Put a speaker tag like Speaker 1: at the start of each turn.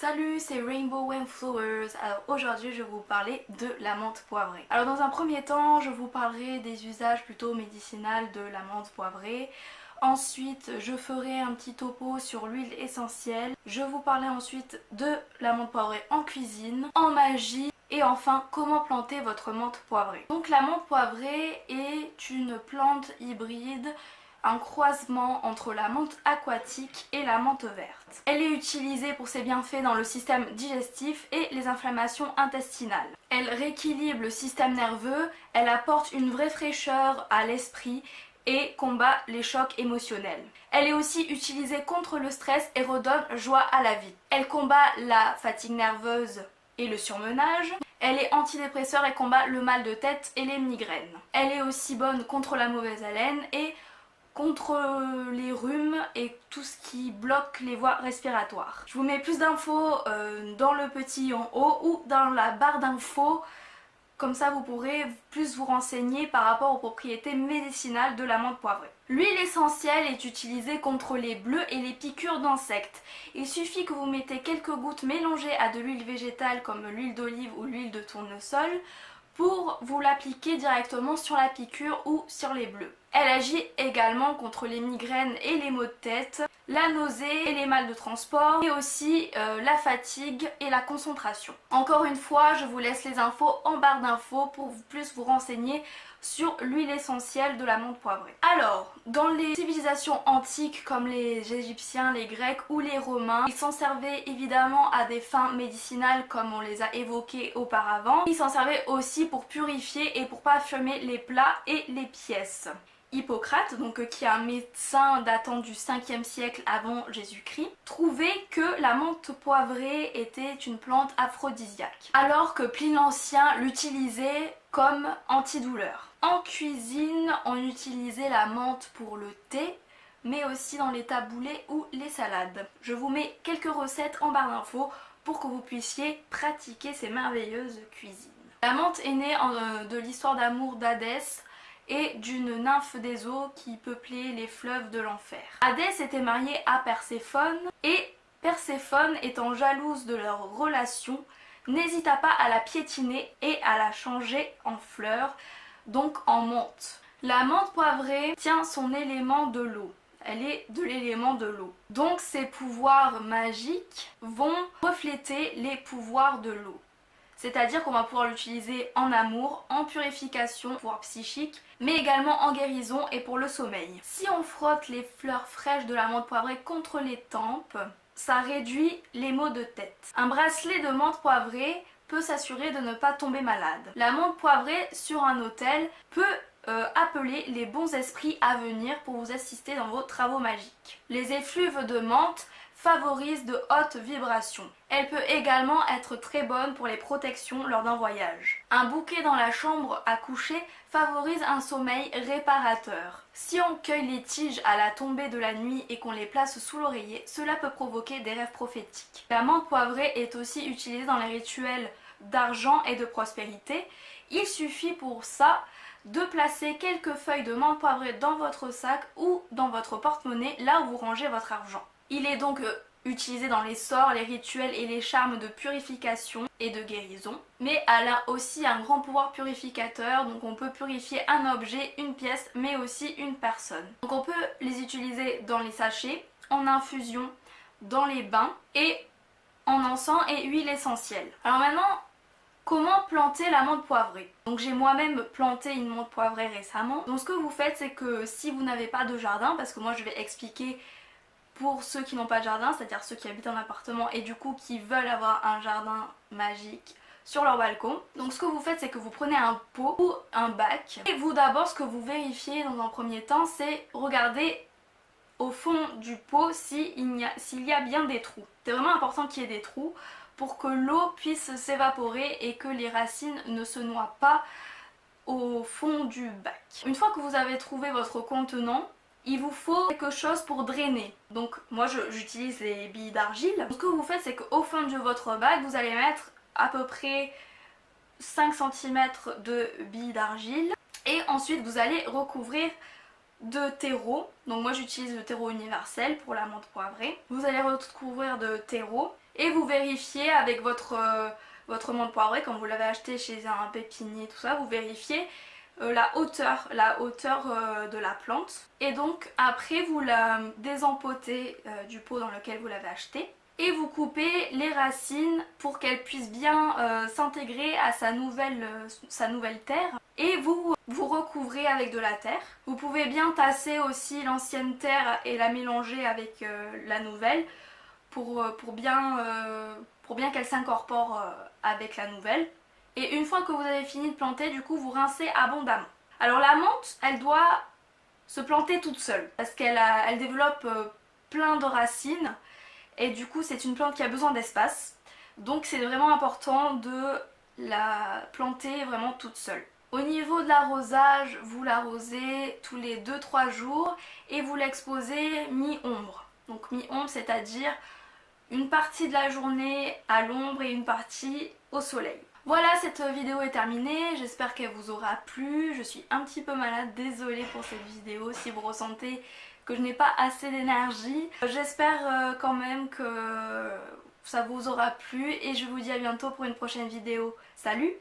Speaker 1: Salut, c'est Rainbow Wildflowers. Alors aujourd'hui je vais vous parler de la menthe poivrée. Alors dans un premier temps je vous parlerai des usages plutôt médicinaux de la menthe poivrée. Ensuite je ferai un petit topo sur l'huile essentielle. Je vous parlerai ensuite de la menthe poivrée en cuisine, en magie. Et enfin, comment planter votre menthe poivrée. Donc la menthe poivrée est une plante hybride, un croisement entre la menthe aquatique et la menthe verte. Elle est utilisée pour ses bienfaits dans le système digestif et les inflammations intestinales. Elle rééquilibre le système nerveux, elle apporte une vraie fraîcheur à l'esprit et combat les chocs émotionnels. Elle est aussi utilisée contre le stress et redonne joie à la vie. Elle combat la fatigue nerveuse et le surmenage. Elle est antidépresseur et combat le mal de tête et les migraines. Elle est aussi bonne contre la mauvaise haleine et contre les rhumes et tout ce qui bloque les voies respiratoires. Je vous mets plus d'infos dans le petit en haut ou dans la barre d'infos. Comme ça vous pourrez plus vous renseigner par rapport aux propriétés médicinales de la menthe poivrée. L'huile essentielle est utilisée contre les bleus et les piqûres d'insectes. Il suffit que vous mettez quelques gouttes mélangées à de l'huile végétale comme l'huile d'olive ou l'huile de tournesol pour vous l'appliquer directement sur la piqûre ou sur les bleus. Elle agit également contre les migraines et les maux de tête, la nausée et les mal de transport, et aussi la fatigue et la concentration. Encore une fois, je vous laisse les infos en barre d'infos pour plus vous renseigner sur l'huile essentielle de la menthe poivrée. Alors, dans les civilisations antiques comme les Égyptiens, les Grecs ou les Romains, ils s'en servaient évidemment à des fins médicinales comme on les a évoquées auparavant. Ils s'en servaient aussi pour purifier et pour parfumer les plats et les pièces. Hippocrate, donc qui est un médecin datant du 5e siècle avant Jésus-Christ, trouvait que la menthe poivrée était une plante aphrodisiaque, alors que Pline l'Ancien l'utilisait comme antidouleur. En cuisine, on utilisait la menthe pour le thé, mais aussi dans les taboulés ou les salades. Je vous mets quelques recettes en barre d'infos pour que vous puissiez pratiquer ces merveilleuses cuisines. La menthe est née de l'histoire d'amour d'Hadès et d'une nymphe des eaux qui peuplait les fleuves de l'enfer. Hadès était marié à Perséphone et Perséphone, étant jalouse de leur relation, n'hésita pas à la piétiner et à la changer en fleur, donc en menthe. La menthe poivrée tient son élément de l'eau. Elle est de l'élément de l'eau. Donc ses pouvoirs magiques vont refléter les pouvoirs de l'eau. C'est-à-dire qu'on va pouvoir l'utiliser en amour, en purification, pouvoir psychique, mais également en guérison et pour le sommeil. Si on frotte les fleurs fraîches de la menthe poivrée contre les tempes, ça réduit les maux de tête. Un bracelet de menthe poivrée peut s'assurer de ne pas tomber malade. La menthe poivrée sur un autel peut appeler les bons esprits à venir pour vous assister dans vos travaux magiques. Les effluves de menthe favorise de hautes vibrations. Elle peut également être très bonne pour les protections lors d'un voyage. Un bouquet dans la chambre à coucher favorise un sommeil réparateur. Si on cueille les tiges à la tombée de la nuit et qu'on les place sous l'oreiller, cela peut provoquer des rêves prophétiques. La menthe poivrée est aussi utilisée dans les rituels d'argent et de prospérité. Il suffit pour ça de placer quelques feuilles de menthe poivrée dans votre sac ou dans votre porte-monnaie, là où vous rangez votre argent. Il est donc utilisé dans les sorts, les rituels et les charmes de purification et de guérison. Mais elle a aussi un grand pouvoir purificateur, donc on peut purifier un objet, une pièce, mais aussi une personne. Donc on peut les utiliser dans les sachets, en infusion, dans les bains et en encens et huile essentielle. Alors maintenant, comment planter la menthe poivrée? Donc j'ai moi-même planté une menthe poivrée récemment. Donc ce que vous faites, c'est que si vous n'avez pas de jardin, parce que moi je vais expliquer pour ceux qui n'ont pas de jardin, c'est-à-dire ceux qui habitent en appartement et du coup qui veulent avoir un jardin magique sur leur balcon. Donc ce que vous faites, c'est que vous prenez un pot ou un bac et vous d'abord ce que vous vérifiez dans un premier temps, c'est regarder au fond du pot s'il y a bien des trous. C'est vraiment important qu'il y ait des trous pour que l'eau puisse s'évaporer et que les racines ne se noient pas au fond du bac. Une fois que vous avez trouvé votre contenant, il vous faut quelque chose pour drainer. Donc moi j'utilise les billes d'argile. Ce que vous faites, c'est qu'au fond de votre bac, vous allez mettre à peu près 5 cm de billes d'argile. Et ensuite vous allez recouvrir de terreau. Donc moi j'utilise le terreau universel pour la menthe poivrée. Vous allez recouvrir de terreau et vous vérifiez avec votre menthe poivrée, quand vous l'avez acheté chez un pépinier, tout ça, vous vérifiez la hauteur de la plante. Et donc après vous la désempotez du pot dans lequel vous l'avez acheté et vous coupez les racines pour qu'elles puissent bien s'intégrer à sa nouvelle terre, et vous recouvrez avec de la terre. Vous pouvez bien tasser aussi l'ancienne terre et la mélanger avec la nouvelle pour bien qu'elle s'incorpore avec la nouvelle. Et une fois que vous avez fini de planter, du coup vous rincez abondamment. Alors la menthe, elle doit se planter toute seule parce elle développe plein de racines et du coup c'est une plante qui a besoin d'espace. Donc c'est vraiment important de la planter vraiment toute seule. Au niveau de l'arrosage, vous l'arrosez tous les 2-3 jours et vous l'exposez mi-ombre. Donc mi-ombre, c'est-à-dire une partie de la journée à l'ombre et une partie au soleil. Voilà, cette vidéo est terminée, j'espère qu'elle vous aura plu. Je suis un petit peu malade, désolée pour cette vidéo si vous ressentez que je n'ai pas assez d'énergie. J'espère quand même que ça vous aura plu et je vous dis à bientôt pour une prochaine vidéo. Salut!